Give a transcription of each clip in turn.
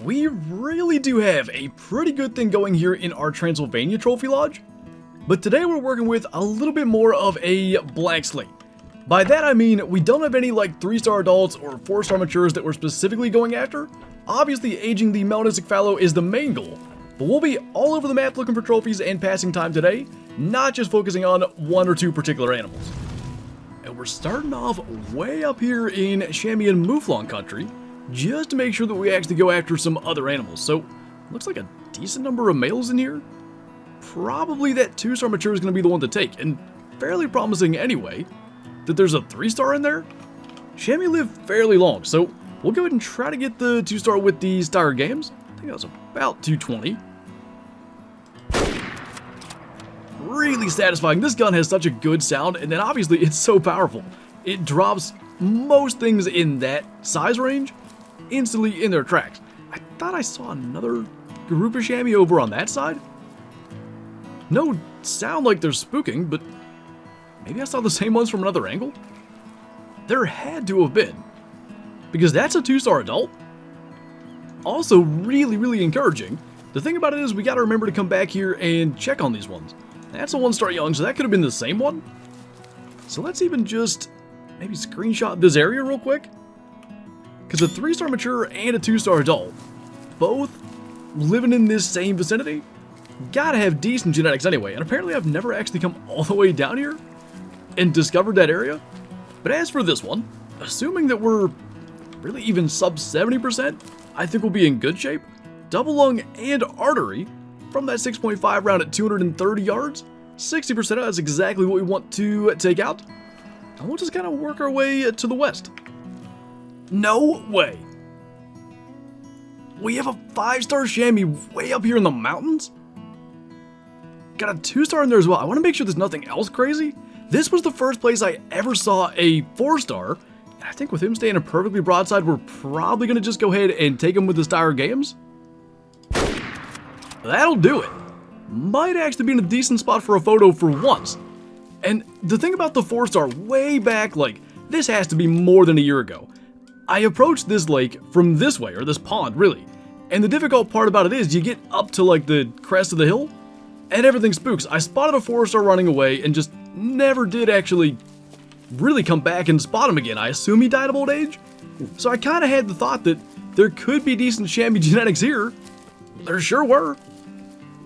we really do have a pretty good thing going here in our Transylvania Trophy Lodge. But today we're working with a little bit more of a blank slate. By that I mean we don't have any like 3-star adults or 4-star matures that we're specifically going after. Obviously aging the melanistic fallow is the main goal, but we'll be all over the map looking for trophies and passing time today, not just focusing on 1 or 2 particular animals. And we're starting off way up here in chamois and mouflon country, just to make sure that we actually go after some other animals. So, looks like a decent number of males in here. Probably that 2-star mature is going to be the one to take, and fairly promising anyway. That there's a 3-star in there. Chamois live fairly long, so we'll go ahead and try to get the 2-star with the Star Games. I think that was about 220. Really satisfying. This gun has such a good sound, and then obviously it's so powerful. It drops most things in that size range instantly in their tracks. I thought I saw another group of chamois over on that side. No sound like they're spooking, but maybe I saw the same ones from another angle? There had to have been, because that's a 2-star adult. Also really encouraging. The thing about it is we gotta remember to come back here and check on these ones. That's a 1-star young, so that could have been the same one. So let's even just maybe screenshot this area real quick. Because a 3-star mature and a 2-star adult, both living in this same vicinity, gotta have decent genetics anyway. And apparently I've never actually come all the way down here and discovered that area. But as for this one, assuming that we're really even sub 70%, I think we'll be in good shape. Double lung and artery from that 6.5 round at 230 yards. 60% that's exactly what we want to take out. And we'll just kind of work our way to the west. No way. We have a 5-star chamois way up here in the mountains. Got a 2-star in there as well. I want to make sure there's nothing else crazy. This was the first place I ever saw a 4-star. And I think with him staying a perfectly broadside, we're probably going to just go ahead and take him with the Star Games. That'll do it. Might actually be in a decent spot for a photo for once. And the thing about the 4-star way back, like, this has to be more than a year ago. I approached this lake from this way, or this pond, really. And the difficult part about it is you get up to, like, the crest of the hill, and everything spooks. I spotted a 4-star running away and just never did actually really come back and spot him again. I assume he died of old age. So I kind of had the thought that there could be decent chamois genetics here. There sure were.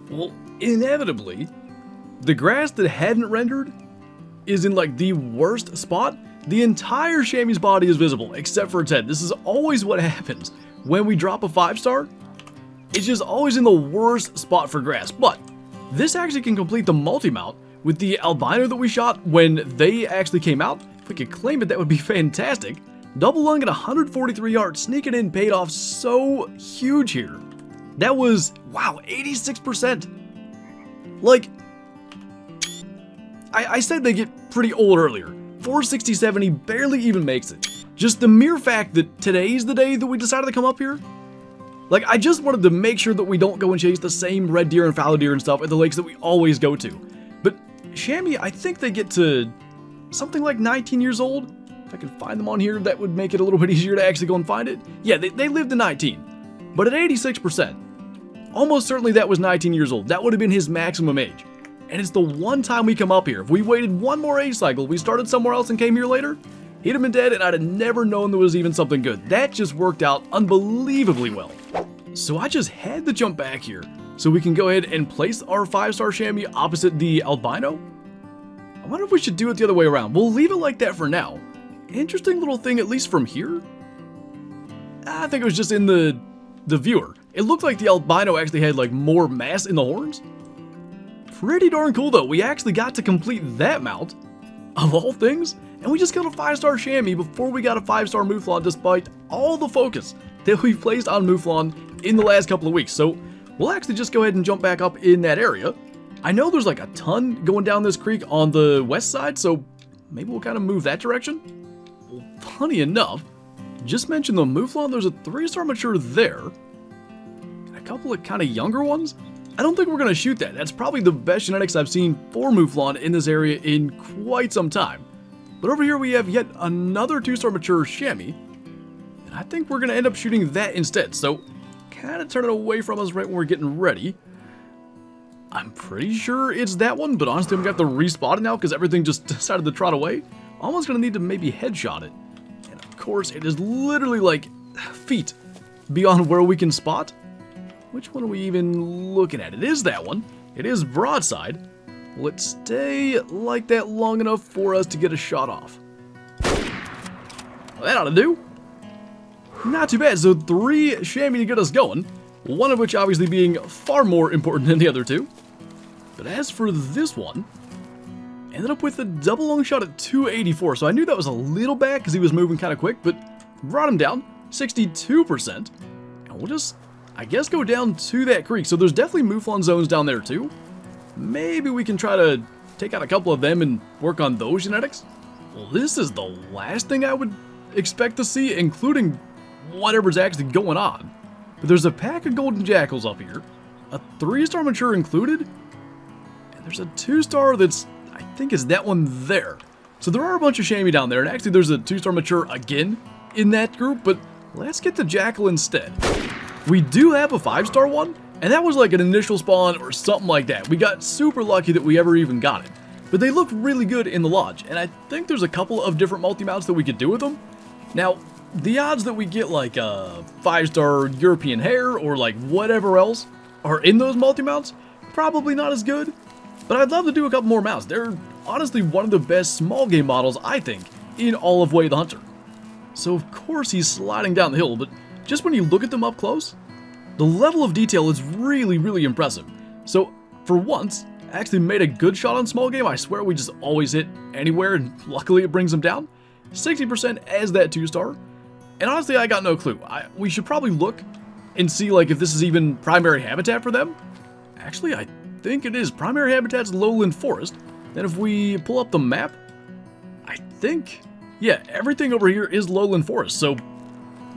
Well, inevitably, the grass that hadn't rendered is in like the worst spot. The entire chamois body is visible except for its head. This is always what happens when we drop a 5-star. It's just always in the worst spot for grass. But this actually can complete the multi-mount with the albino that we shot when they actually came out. If we could claim it, that would be fantastic. Double lung at 143 yards, sneaking in paid off so huge here. That was, wow, 86%. Like, I said they get pretty old earlier. 467, he barely even makes it. Just the mere fact that today's the day that we decided to come up here. Like, I just wanted to make sure that we don't go and chase the same red deer and fallow deer and stuff at the lakes that we always go to. But chamois, I think they get to something like 19 years old. If I can find them on here, that would make it a little bit easier to actually go and find it. Yeah, they lived to 19. But at 86%, almost certainly that was 19 years old. That would have been his maximum age. And it's the one time we come up here. If we waited one more age cycle, we started somewhere else and came here later, he'd have been dead and I'd have never known there was even something good. That just worked out unbelievably well. So I just had to jump back here so we can go ahead and place our 5-star chamois opposite the albino. I wonder if we should do it the other way around. We'll leave it like that for now. Interesting little thing, at least from here. I think it was just in the viewer. It looked like the albino actually had like more mass in the horns. Pretty darn cool though. We actually got to complete that mount, of all things, and we just got a 5-star chamois before we got a 5-star mouflon, despite all the focus that we've placed on mouflon in the last couple of weeks. So we'll actually just go ahead and jump back up in that area. I know there's like a ton going down this creek on the west side, so maybe we'll kind of move that direction. Well, funny enough, just mentioned the mouflon, there's a 3-star mature there, and a couple of kind of younger ones. I don't think we're going to shoot that. That's probably the best genetics I've seen for mouflon in this area in quite some time. But over here we have yet another 2-star mature chamois, and I think we're going to end up shooting that instead. So kind of turning away from us right when we're getting ready. I'm pretty sure it's that one, but honestly, I'm going to have to respot it now because everything just decided to trot away. Almost going to need to maybe headshot it. And of course, it is literally like feet beyond where we can spot. Which one are we even looking at? It is that one. It is broadside. Let's stay like that long enough for us to get a shot off. Well, that ought to do. Not too bad. So 3 chamois to get us going. One of which obviously being far more important than the other 2. But as for this one, ended up with a double long shot at 284. So I knew that was a little bad because he was moving kind of quick, but brought him down 62%. And we'll just, I guess, go down to that creek. So there's definitely mouflon zones down there too. Maybe we can try to take out a couple of them and work on those genetics. Well, this is the last thing I would expect to see, including whatever's actually going on. But there's a pack of golden jackals up here, a 3-star mature included, and there's a 2-star that's, I think is that one there. So there are a bunch of chamois down there, and actually there's a 2-star mature again in that group, but let's get the jackal instead. We do have a 5-star one, and that was like an initial spawn or something like that. We got super lucky that we ever even got it. But they look really good in the lodge, and I think there's a couple of different multi-mounts that we could do with them. Now, the odds that we get like a 5-star European hare or like whatever else are in those multi-mounts, probably not as good. But I'd love to do a couple more mounts. They're honestly one of the best small game models, I think, in all of Way the Hunter. So of course he's sliding down the hill, but just when you look at them up close, the level of detail is really, really impressive. So for once, I actually made a good shot on small game. I swear we just always hit anywhere, and luckily it brings them down. 60% as that 2-star. And honestly, I got no clue. We should probably look and see like if this is even primary habitat for them. Actually, I think it is. Primary habitat's lowland forest. Then if we pull up the map, I think, yeah, everything over here is lowland forest. So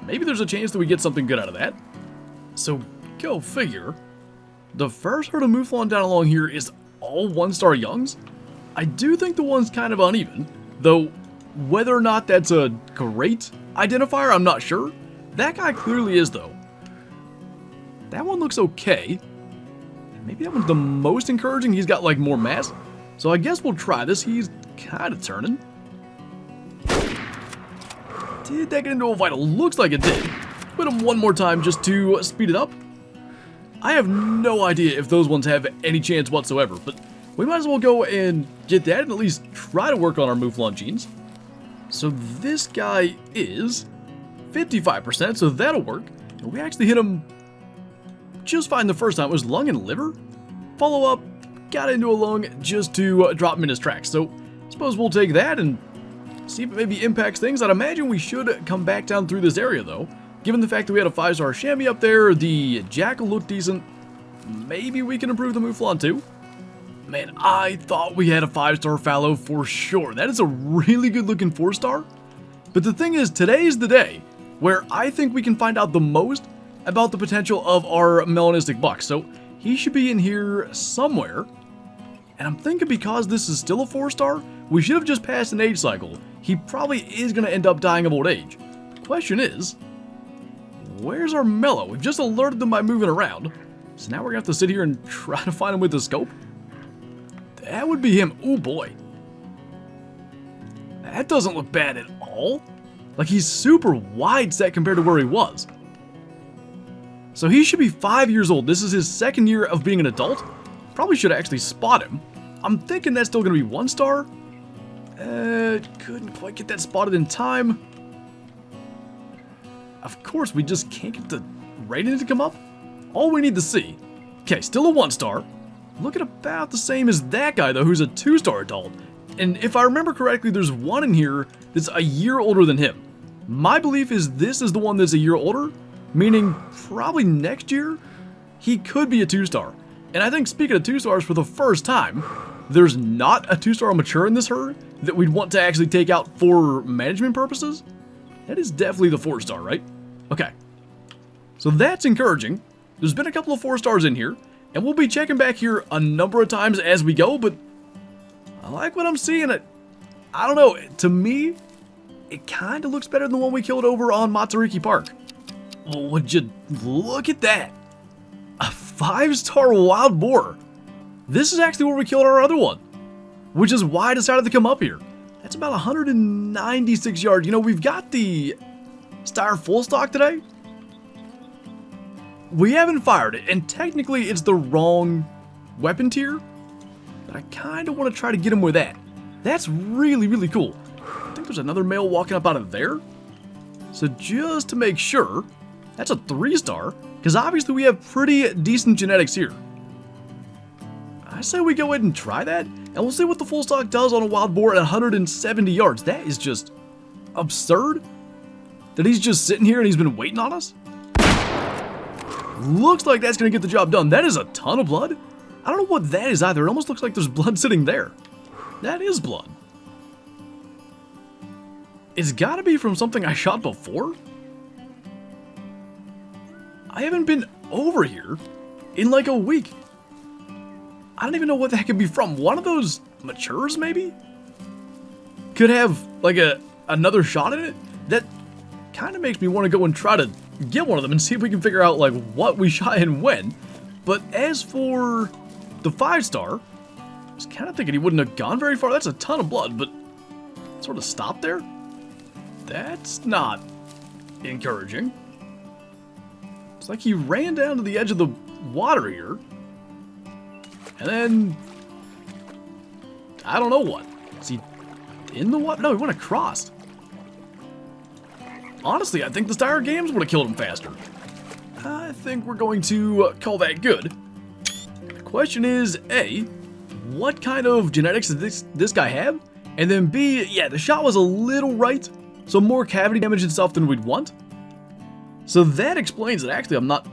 maybe there's a chance that we get something good out of that. So go figure. The first herd of mouflon down along here is all 1-star youngs. I do think the one's kind of uneven, though whether or not that's a great identifier, I'm not sure. That guy clearly is, though. That one looks okay. Maybe that one's the most encouraging. He's got like more mass. So I guess we'll try this. He's kind of turning. Did that get into a fight? It looks like it did. Put him one more time just to speed it up. I have no idea if those ones have any chance whatsoever, but we might as well go and get that and at least try to work on our mouflon genes. So this guy is 55%, so that'll work. And we actually hit him just fine the first time. It was lung and liver. Follow up, got into a lung just to drop him in his tracks. So I suppose we'll take that and see if it maybe impacts things. I'd imagine we should come back down through this area though. Given the fact that we had a 5-star chamois up there, the jackal looked decent. Maybe we can improve the mouflon too. Man, I thought we had a 5-star fallow for sure. That is a really good looking 4-star. But the thing is, today's the day where I think we can find out the most about the potential of our melanistic buck. So he should be in here somewhere. And I'm thinking because this is still a 4-star, we should have just passed an age cycle. He probably is going to end up dying of old age. The question is, where's our mellow? We've just alerted them by moving around. So now we're going to have to sit here and try to find him with the scope. That would be him. Oh boy. That doesn't look bad at all. Like he's super wide set compared to where he was. So he should be 5 years old. This is his 2nd year of being an adult. Probably should actually spot him. I'm thinking that's still going to be 1-star. Couldn't quite get that spotted in time. Of course, we just can't get the rating to come up. All we need to see. Okay, still a 1-star. Looking about the same as that guy, though, who's a 2-star adult. And if I remember correctly, there's one in here that's a year older than him. My belief is this is the one that's a year older, meaning probably next year, he could be a 2-star. And I think speaking of 2-stars for the first time, there's not a 2-star mature in this herd that we'd want to actually take out for management purposes. That is definitely the 4-star, right? Okay. So that's encouraging. There's been a couple of 4-stars in here, and we'll be checking back here a number of times as we go, but I like what I'm seeing. I don't know, to me, it kind of looks better than the one we killed over on Matsuriki Park. Well, would you look at that? A 5-star wild boar. This is actually where we killed our other one, which is why I decided to come up here. That's about 196 yards. You know, we've got the Steyr full stock today. We haven't fired it, and technically it's the wrong weapon tier, but I kind of want to try to get him with that. That's really, really cool. I think there's another male walking up out of there. So just to make sure, that's a 3-star, because obviously we have pretty decent genetics here. I say we go ahead and try that, and we'll see what the full stock does on a wild boar at 170 yards. That is just absurd that he's just sitting here and he's been waiting on us. Looks like that's going to get the job done. That is a ton of blood. I don't know what that is either. It almost looks like there's blood sitting there. That is blood. It's got to be from something I shot before. I haven't been over here in like a week. I don't even know what that could be from. One of those matures, maybe? Could have like another shot in it? That kind of makes me want to go and try to get one of them and see if we can figure out like what we shot and when. But as for the 5-star, I was kind of thinking he wouldn't have gone very far. That's a ton of blood, but sort of stopped there. That's not encouraging. It's like he ran down to the edge of the water here. And then, I don't know what. Is he in the water? No, he went across. Honestly, I think the Steyr games would have killed him faster. I think we're going to call that good. The question is, A, what kind of genetics does this guy have? And then B, yeah, the shot was a little right, so more cavity damage and stuff than we'd want. So that explains it. Actually, I'm not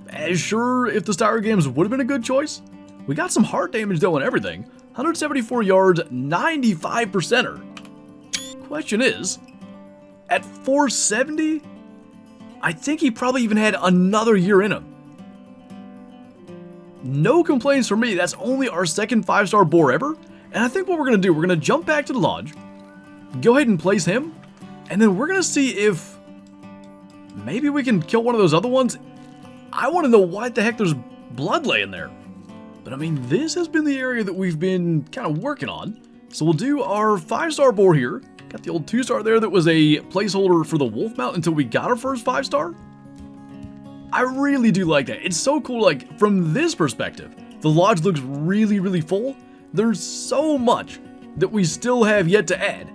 as sure if the Steyr games would have been a good choice. We got some heart damage though and everything. 174 yards, 95%er. Question is, at 470, I think he probably even had another year in him. No complaints from me. That's only our second 5-star boar ever. And I think what we're going to do, we're going to jump back to the lodge, go ahead and place him, and then we're going to see if maybe we can kill one of those other ones. I want to know why the heck there's blood laying there. But I mean, this has been the area that we've been kind of working on. So we'll do our 5-star boar here. Got the old 2-star there that was a placeholder for the wolf mount until we got our first 5-star. I really do like that. It's so cool, like, from this perspective. The lodge looks really, really full. There's so much that we still have yet to add.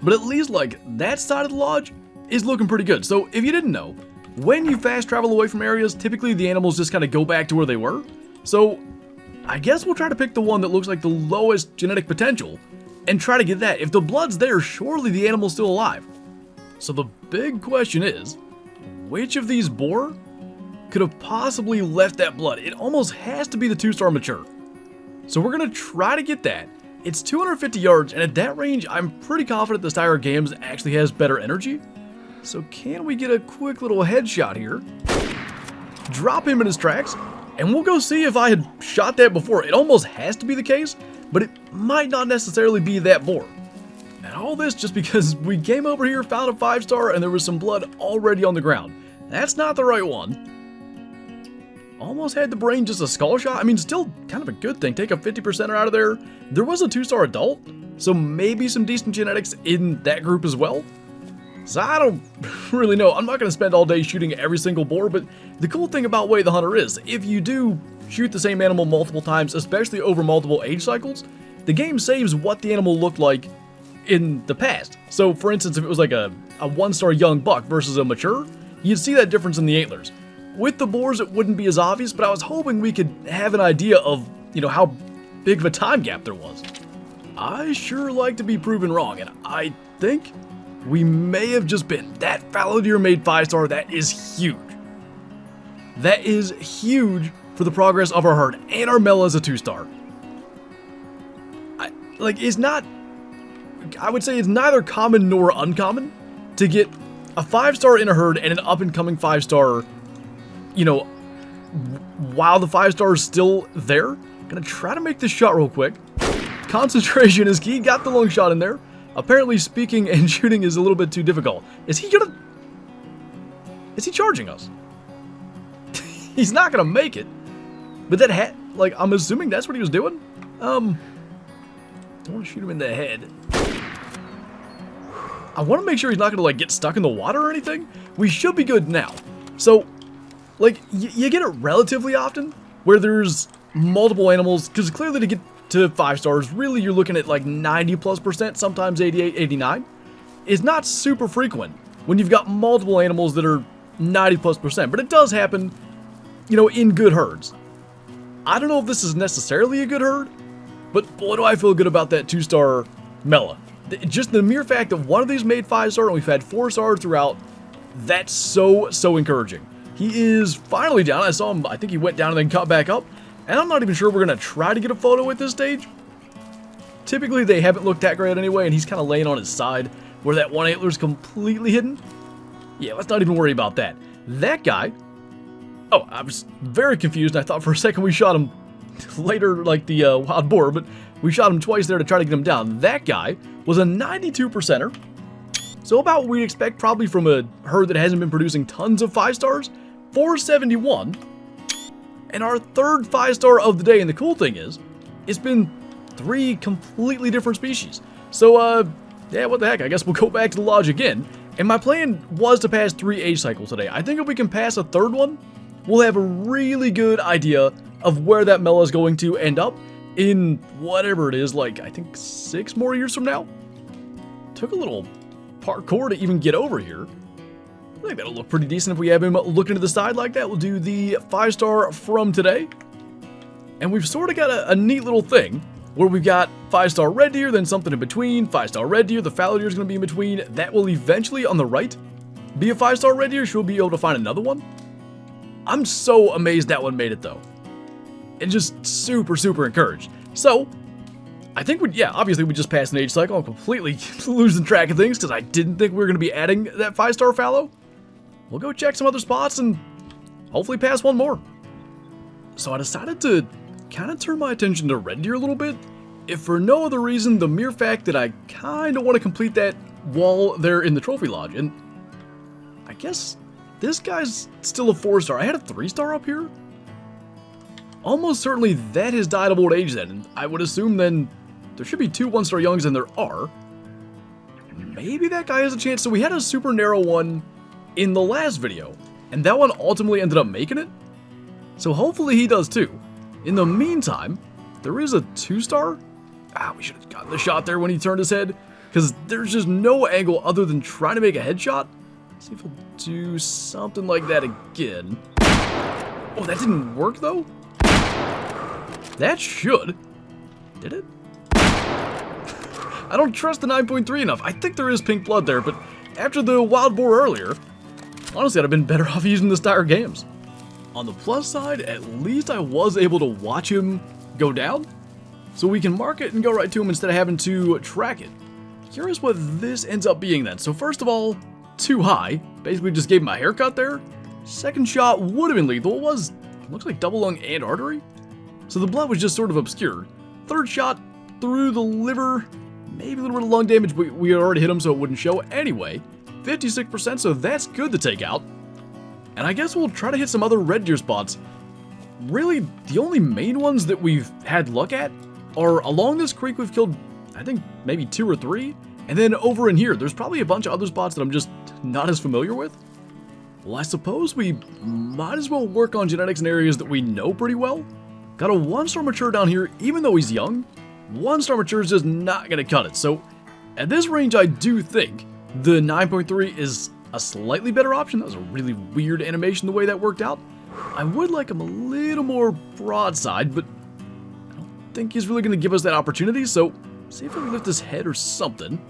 But at least, like, that side of the lodge is looking pretty good. So if you didn't know, when you fast travel away from areas, typically the animals just kind of go back to where they were. So I guess we'll try to pick the one that looks like the lowest genetic potential and try to get that. If the blood's there, surely the animal's still alive. So the big question is, which of these boar could have possibly left that blood? It almost has to be the 2-star mature. So we're going to try to get that. It's 250 yards, and at that range, I'm pretty confident the Steyr Games actually has better energy. So can we get a quick little headshot here? Drop him in his tracks, and we'll go see if I had shot that before. It almost has to be the case, but it might not necessarily be that boar. And all this just because we came over here, found a 5-star, and there was some blood already on the ground. That's not the right one. Almost had the brain just a skull shot. I mean, still kind of a good thing. Take a 50%er out of there. There was a 2-star adult, so maybe some decent genetics in that group as well. So I don't really know. I'm not going to spend all day shooting every single boar, but the cool thing about Way the Hunter is, if you do shoot the same animal multiple times, especially over multiple age cycles, the game saves what the animal looked like in the past. So for instance, if it was like a 1-star young buck versus a mature, you'd see that difference in the antlers. With the boars, it wouldn't be as obvious, but I was hoping we could have an idea of, you know, how big of a time gap there was. I sure like to be proven wrong, and I think we may have just been. That fallow deer made 5-star. That is huge. That is huge for the progress of our herd, and our mela is a 2-star. It's not, I would say it's neither common nor uncommon to get a 5-star in a herd and an up-and-coming 5-star, you know, while the 5-star is still there. Gonna try to make this shot real quick. Concentration is key. Got the long shot in there. Apparently speaking and shooting is a little bit too difficult. Is he gonna... Is he charging us? He's not gonna make it. But that like, I'm assuming that's what he was doing. Don't want to shoot him in the head. I want to make sure he's not gonna like get stuck in the water or anything. We should be good now. So, like, you get it relatively often where there's multiple animals, because clearly to get to 5 stars, really you're looking at like 90+%, sometimes 88, 89. It's not super frequent when you've got multiple animals that are 90+%, but it does happen, you know, in good herds. I don't know if this is necessarily a good herd, but boy, do I feel good about that 2-star Mela. Just the mere fact that one of these made 5-star and we've had 4 stars throughout, that's so encouraging. He is finally down. I saw him, I think he went down and then caught back up. And I'm not even sure we're going to try to get a photo at this stage. Typically, they haven't looked that great anyway, and he's kind of laying on his side where that one antler is completely hidden. Yeah, let's not even worry about that. That guy... Oh, I was very confused. I thought for a second we shot him later, like the wild boar, but we shot him twice there to try to get him down. That guy was a 92%er. So about what we'd expect probably from a herd that hasn't been producing tons of 5 stars. 471. And our third 5-star of the day, and the cool thing is, it's been 3 completely different species. So, yeah, what the heck, I guess we'll go back to the lodge again. And my plan was to pass 3 age cycles today. I think if we can pass a 3rd one, we'll have a really good idea of where that Mela is going to end up in whatever it is, like, I think 6 more years from now. Took a little parkour to even get over here. I think that'll look pretty decent if we have him looking to the side like that. We'll do the 5-star from today. And we've sort of got a neat little thing where we've got 5-star red deer, then something in between, 5-star red deer, the fallow deer is going to be in between. That will eventually, on the right, be a 5-star red deer. She'll be able to find another one. I'm so amazed that one made it, though. And just super encouraged. So, I think obviously we just passed an age cycle. I'm completely losing track of things because I didn't think we were going to be adding that 5-star fallow. We'll go check some other spots and hopefully pass one more. So I decided to kind of turn my attention to red deer a little bit, if for no other reason, the mere fact that I kind of want to complete that wall there in the trophy lodge. And I guess this guy's still a 4-star. I had a 3-star up here. Almost certainly that has died of old age then, and I would assume then there should be 2 1-star youngs, and there are. Maybe that guy has a chance. So we had a super narrow one in the last video, and that one ultimately ended up making it. So hopefully he does too. In the meantime, there is a 2-star. We should have gotten the shot there when he turned his head, because there's just no angle other than trying to make a headshot. Let's see if he'll do something like that again. Oh, that didn't work though? That should. Did it? I don't trust the 9.3 enough. I think there is pink blood there, but after the wild boar earlier, honestly, I'd have been better off using the Steyr Gams. On the plus side, at least I was able to watch him go down, so we can mark it and go right to him instead of having to track it. Curious what this ends up being then. So first of all, too high. Basically just gave him a haircut there. Second shot would have been lethal. It was, looks like double lung and artery. So the blood was just sort of obscured. Third shot through the liver. Maybe a little bit of lung damage, but we had already hit him so it wouldn't show. Anyway, 56%, so that's good to take out. And I guess we'll try to hit some other red deer spots. Really, the only main ones that we've had luck at are along this creek. We've killed, I think, maybe 2 or 3. And then over in here, there's probably a bunch of other spots that I'm just not as familiar with. Well, I suppose we might as well work on genetics in areas that we know pretty well. Got a 1-star mature down here, even though he's young. 1-star mature is just not going to cut it. So at this range, I do think the 9.3 is a slightly better option. That was a really weird animation the way that worked out. I would like him a little more broadside, but I don't think he's really going to give us that opportunity. So see if I can lift his head or something.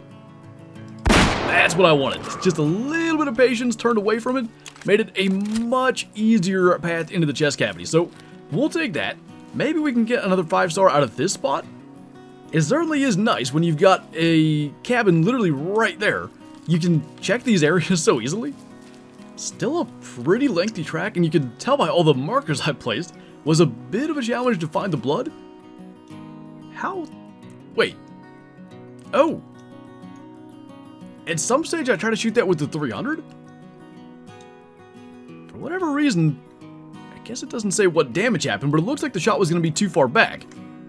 That's what I wanted. Just a little bit of patience, turned away from it, made it a much easier path into the chest cavity. So we'll take that. Maybe we can get another 5-star out of this spot. It certainly is nice when you've got a cabin literally right there. You can check these areas so easily. Still a pretty lengthy track, and you can tell by all the markers I placed, was a bit of a challenge to find the blood. How? Wait. Oh. At some stage I tried to shoot that with the 300? whatever reason, I guess it doesn't say what damage happened, but it looks like the shot was going to be too far back.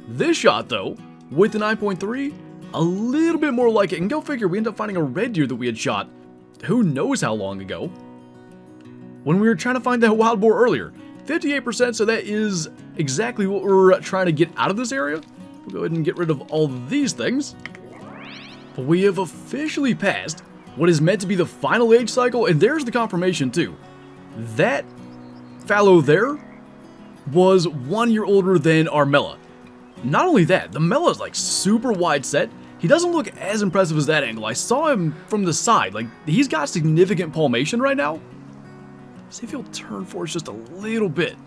This shot, though, with the 9.3, a little bit more like it. And go figure, we end up finding a red deer that we had shot who knows how long ago when we were trying to find that wild boar earlier. 58%, so that is exactly what we're trying to get out of this area. We'll go ahead and get rid of all these things. But we have officially passed what is meant to be the final age cycle, and there's the confirmation too. That fallow there was 1 year older than our Mela. Not only that, the Mela is like super wide set. He doesn't look as impressive as that angle. I saw him from the side. Like, he's got significant palmation right now. See if he'll turn for us just a little bit,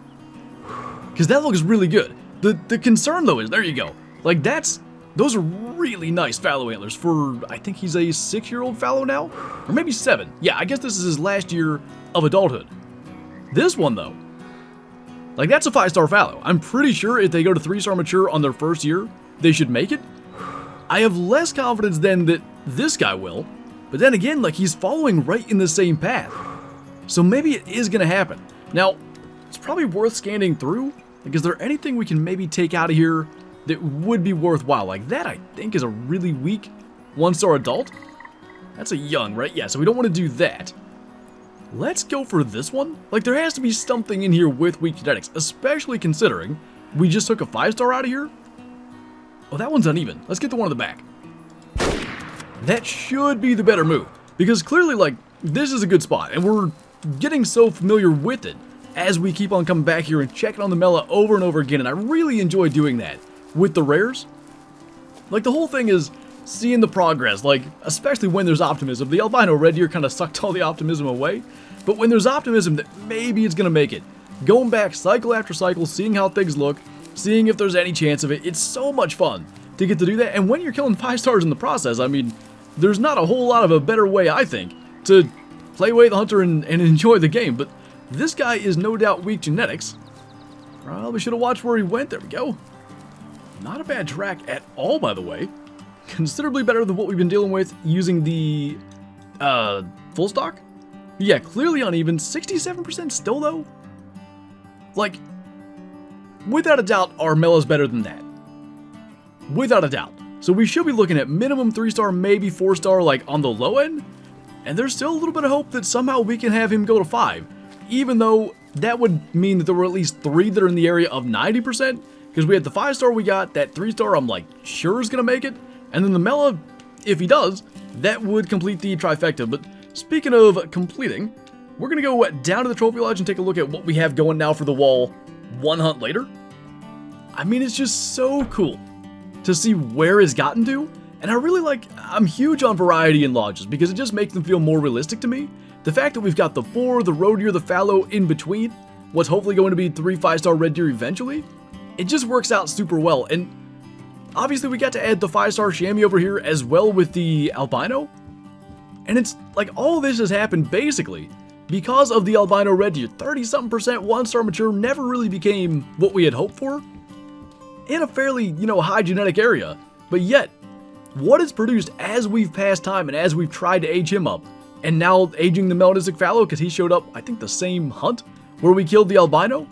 because that looks really good. The concern though is, there you go. Like, those are really nice fallow antlers for, I think he's a 6-year-old fallow now, or maybe 7. Yeah, I guess this is his last year of adulthood. This one though, like, that's a 5-star fallow. I'm pretty sure if they go to 3-star mature on their first year, they should make it. I have less confidence then that this guy will, but then again, like, he's following right in the same path. So maybe it is going to happen. Now, it's probably worth scanning through. Like, is there anything we can maybe take out of here that would be worthwhile? Like, that I think is a really weak 1-star adult. That's a young, right? Yeah, so we don't want to do that. Let's go for this one. Like, there has to be something in here with weak genetics, especially considering we just took a 5-star out of here. Oh, that one's uneven. Let's get the one in the back. That should be the better move, because clearly, like, this is a good spot, and we're getting so familiar with it as we keep on coming back here and checking on the Mela over and over again, and I really enjoy doing that with the rares. Like, the whole thing is seeing the progress, like, especially when there's optimism. The albino red deer kind of sucked all the optimism away, but when there's optimism that maybe it's going to make it, going back cycle after cycle, seeing how things look, seeing if there's any chance of it, it's so much fun to get to do that. And when you're killing 5-stars in the process, I mean, there's not a whole lot of a better way, I think, to play away the hunter and enjoy the game. But this guy is no doubt weak genetics. Probably should have watched where he went. There we go. Not a bad track at all, by the way. Considerably better than what we've been dealing with using the full stock. Yeah, clearly uneven. 67% still, though. Like, without a doubt, our Mela's better than that. Without a doubt. So we should be looking at minimum 3-star, maybe 4-star, like, on the low end. And there's still a little bit of hope that somehow we can have him go to 5. Even though that would mean that there were at least 3 that are in the area of 90%. Because we had the 5-star we got, that 3-star I'm like sure is going to make it. And then the Mela, if he does, that would complete the trifecta. But speaking of completing, we're going to go down to the trophy lodge and take a look at what we have going now for the wall 1 hunt later. I mean, it's just so cool to see where it's gotten to. And I really I'm huge on variety in lodges because it just makes them feel more realistic to me. The fact that we've got the 4, the roe deer, the fallow in between, what's hopefully going to be 3 5-star red deer eventually, it just works out super well. And obviously we got to add the 5-star chamois over here as well with the albino. And it's like all this has happened basically because of the albino red deer. 30-something% 1-star mature never really became what we had hoped for in a fairly, high genetic area. But yet, what it's produced as we've passed time and as we've tried to age him up, and now aging the melanistic fallow because he showed up, I think, the same hunt where we killed the albino,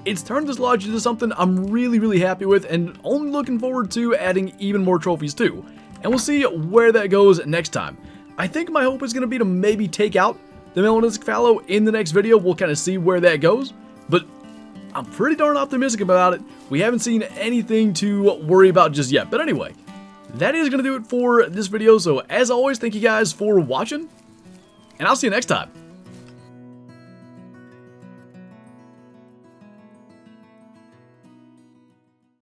it's turned this lodge into something I'm really, really happy with and only looking forward to adding even more trophies too. And we'll see where that goes next time. I think my hope is going to be to maybe take out the melanistic fallow in the next video. We'll kind of see where that goes, but I'm pretty darn optimistic about it. We haven't seen anything to worry about just yet. But anyway, that is going to do it for this video. So as always, thank you guys for watching, and I'll see you next time.